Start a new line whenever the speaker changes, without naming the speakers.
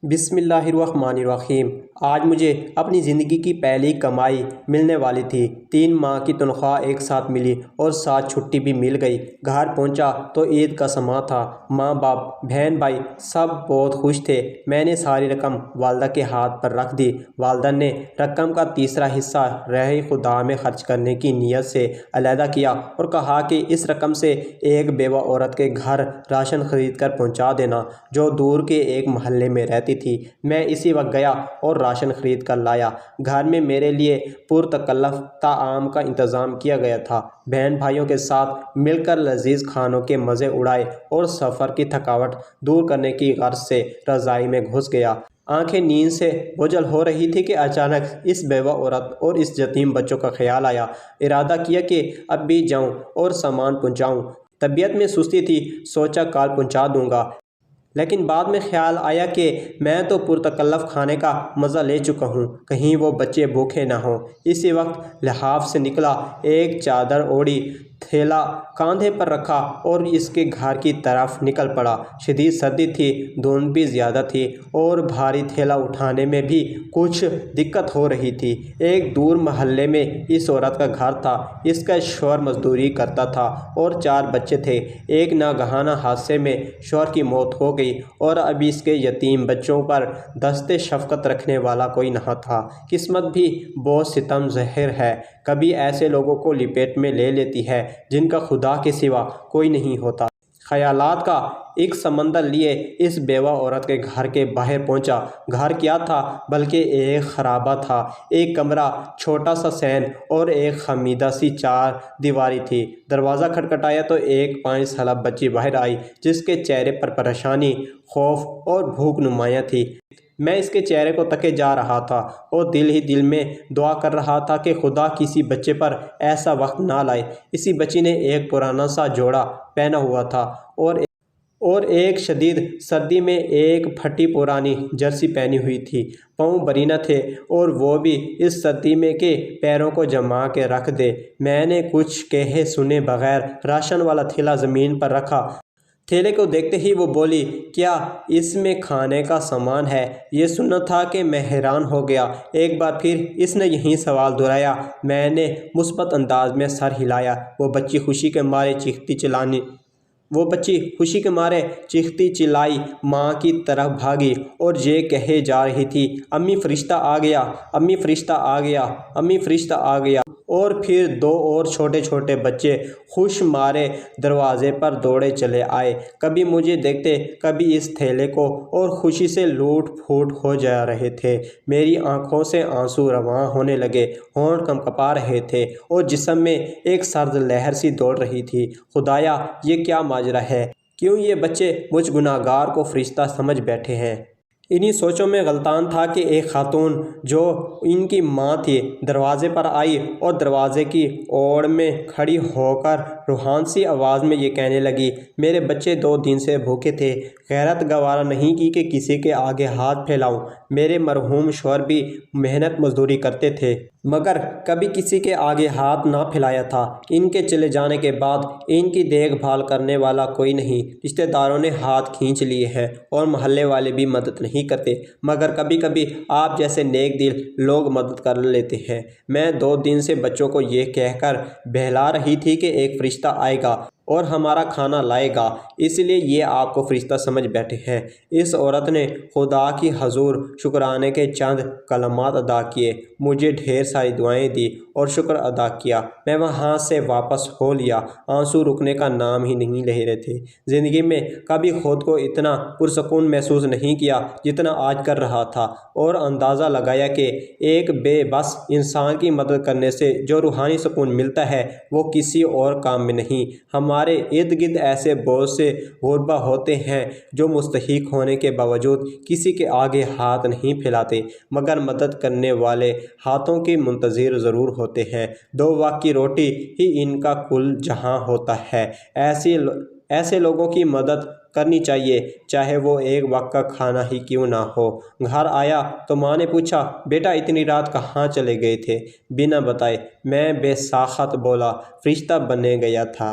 بسم اللہ الرحمن الرحیم۔ آج مجھے اپنی زندگی کی پہلی کمائی ملنے والی تھی۔ 3 ماہ کی تنخواہ ایک ساتھ ملی اور ساتھ چھٹی بھی مل گئی۔ گھر پہنچا تو عید کا سماں تھا۔ ماں باپ، بہن بھائی سب بہت خوش تھے۔ میں نے ساری رقم والدہ کے ہاتھ پر رکھ دی۔ والدہ نے رقم کا تیسرا حصہ راہ خدا میں خرچ کرنے کی نیت سے علیحدہ کیا اور کہا کہ اس رقم سے ایک بیوہ عورت کے گھر راشن خرید کر پہنچا دینا جو دور کے ایک محلے میں رہتی تھی۔ میں اسی وقت گیا اور راشن خرید کر لایا۔ گھر میں میرے لیے پرتکلف طعام کا انتظام کیا گیا تھا۔ بہن بھائیوں کے ساتھ مل کر لذیذ کھانوں کے مزے اڑائے اور سفر کی تھکاوٹ دور کرنے کی غرض سے رضائی میں گھس گیا۔ آنکھیں نیند سے بوجھل ہو رہی تھی کہ اچانک اس بیوہ عورت اور اس یتیم بچوں کا خیال آیا۔ ارادہ کیا کہ اب بھی جاؤں اور سامان پہنچاؤں۔ طبیعت میں سستی تھی، سوچا کل پہنچا دوں گا، لیکن بعد میں خیال آیا کہ میں تو پرتکلف کھانے کا مزہ لے چکا ہوں، کہیں وہ بچے بھوکے نہ ہوں۔ اسی وقت لحاف سے نکلا، ایک چادر اوڑھی، تھیلا کاندھے پر رکھا اور اس کے گھر کی طرف نکل پڑا۔ شدید سردی تھی، دھند بھی زیادہ تھی اور بھاری تھیلا اٹھانے میں بھی کچھ دقت ہو رہی تھی۔ ایک دور محلے میں اس عورت کا گھر تھا۔ اس کا شوہر مزدوری کرتا تھا اور 4 بچے تھے۔ ایک ناگہانہ حادثے میں شوہر کی موت ہو گئی اور اب اس کے یتیم بچوں پر دست شفقت رکھنے والا کوئی نہ تھا۔ قسمت بھی بہت ستم ظاہر ہے، کبھی ایسے لوگوں کو لپیٹ میں لے لیتی ہے جن کا خدا کے سوا کوئی نہیں ہوتا۔ خیالات کا ایک سمندر لیے اس بیوہ عورت کے گھر کے باہر پہنچا۔ گھر کیا تھا بلکہ ایک خرابہ تھا۔ ایک کمرہ، چھوٹا سا صحن اور ایک خمیدہ سی 4 دیواری تھی۔ دروازہ کھٹکھٹایا تو ایک 5 سالہ بچی باہر آئی جس کے چہرے پر پریشانی، خوف اور بھوک نمایاں تھی۔ میں اس کے چہرے کو تکے جا رہا تھا اور دل ہی دل میں دعا کر رہا تھا کہ خدا کسی بچے پر ایسا وقت نہ لائے۔ اسی بچی نے ایک پرانا سا جوڑا پہنا ہوا تھا اور ایک شدید سردی میں ایک پھٹی پرانی جرسی پہنی ہوئی تھی۔ پاؤں برینا تھے اور وہ بھی اس سردی میں کہ پیروں کو جما کے رکھ دے۔ میں نے کچھ کہے سنے بغیر راشن والا تھیلا زمین پر رکھا۔ تھیلے کو دیکھتے ہی وہ بولی، کیا اس میں کھانے کا سامان ہے؟ یہ سننا تھا کہ میں حیران ہو گیا۔ ایک بار پھر اس نے یہی سوال دہرایا۔ میں نے مثبت انداز میں سر ہلایا۔ وہ بچی خوشی کے مارے چیختی چلائی ماں کی طرف بھاگی اور یہ کہے جا رہی تھی، امی فرشتہ آ گیا، امی فرشتہ آ گیا، امی فرشتہ آ گیا۔ اور پھر 2 اور چھوٹے چھوٹے بچے خوش مارے دروازے پر دوڑے چلے آئے، کبھی مجھے دیکھتے، کبھی اس تھیلے کو، اور خوشی سے لوٹ پھوٹ ہو جا رہے تھے۔ میری آنکھوں سے آنسو رواں ہونے لگے، ہونٹ کپا رہے تھے اور جسم میں ایک سرد لہر سی دوڑ رہی تھی۔ خدایا، یہ کیا ماجرا ہے؟ کیوں یہ بچے مجھ گناہگار کو فرشتہ سمجھ بیٹھے ہیں؟ انہی سوچوں میں غلطان تھا کہ ایک خاتون جو ان کی ماں تھی دروازے پر آئی اور دروازے کی اوڑ میں کھڑی ہو کر روحان سی آواز میں یہ کہنے لگی، میرے بچے 2 دن سے بھوکے تھے، غیرت گوارا نہیں کی کہ کسی کے آگے ہاتھ پھیلاؤں۔ میرے مرحوم شوہر بھی محنت مزدوری کرتے تھے مگر کبھی کسی کے آگے ہاتھ نہ پھیلایا تھا۔ ان کے چلے جانے کے بعد ان کی دیکھ بھال کرنے والا کوئی نہیں۔ رشتہ داروں نے ہاتھ کھینچ لیے ہیں اور محلے والے بھی مدد نہیں کرتے، مگر کبھی کبھی آپ جیسے نیک دل لوگ مدد کر لیتے ہیں۔ میں 2 دن سے بچوں کو یہ کہہ کر بہلا رہی تھی کہ ایک فرشتہ آئے گا اور ہمارا کھانا لائے گا، اس لیے یہ آپ کو فرشتہ سمجھ بیٹھے ہیں۔ اس عورت نے خدا کی حضور شکرانے کے چند کلمات ادا کیے، مجھے ڈھیر ساری دعائیں دی اور شکر ادا کیا۔ میں وہاں سے واپس ہو لیا۔ آنسو رکنے کا نام ہی نہیں لے رہے تھے۔ زندگی میں کبھی خود کو اتنا پرسکون محسوس نہیں کیا جتنا آج کر رہا تھا، اور اندازہ لگایا کہ ایک بے بس انسان کی مدد کرنے سے جو روحانی سکون ملتا ہے وہ کسی اور کام میں نہیں۔ ہمارے ارد گرد ایسے بہت سے غربا ہوتے ہیں جو مستحق ہونے کے باوجود کسی کے آگے ہاتھ نہیں پھیلاتے، مگر مدد کرنے والے ہاتھوں کے منتظر ضرور ہوتے ہیں۔ 2 وقت کی روٹی ہی ان کا کل جہاں ہوتا ہے۔ ایسے لوگوں کی مدد کرنی چاہیے، چاہے وہ ایک وقت کا کھانا ہی کیوں نہ ہو۔ گھر آیا تو ماں نے پوچھا، بیٹا اتنی رات کہاں چلے گئے تھے؟ بنا بتائے میں بے ساخت بولا، فرشتہ بننے گیا تھا۔